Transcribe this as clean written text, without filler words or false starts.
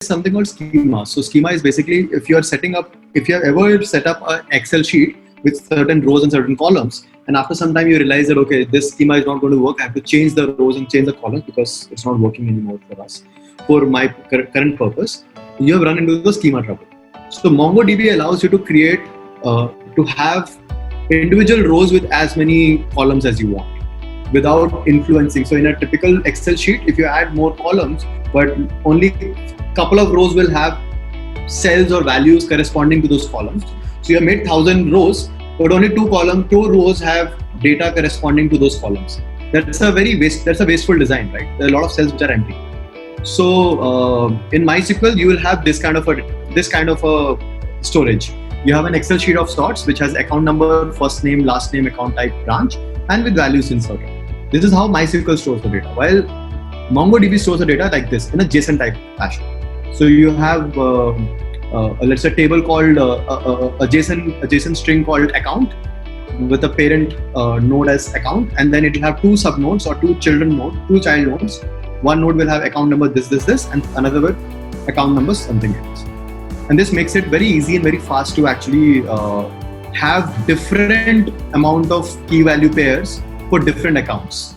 something called schema. So schema is basically if you have ever set up an Excel sheet with certain rows and certain columns, and after some time you realize that, okay, this schema is not going to work, I have to change the rows and change the columns because it's not working anymore for us, for my current purpose, you have run into the schema trouble. So MongoDB allows you to create, to have individual rows with as many columns as you want without influencing. So in a typical Excel sheet, if you add more columns, but only a couple of rows will have cells or values corresponding to those columns. So you have made 1,000 rows, but only two rows have data corresponding to those columns. That's a wasteful design, right? There are a lot of cells which are empty. So in MySQL, you will have this kind of a storage. You have an Excel sheet of sorts which has account number, first name, last name, account type, branch, and with values inserted. This is how MySQL stores the data. While MongoDB stores the data like this in a JSON type fashion. So you have let's say a table called a JSON string called account with a parent node as account, and then it will have two sub nodes or two child nodes. One node will have account number this, and another with account number something else. And this makes it very easy and very fast to actually have different amount of key value pairs for different accounts.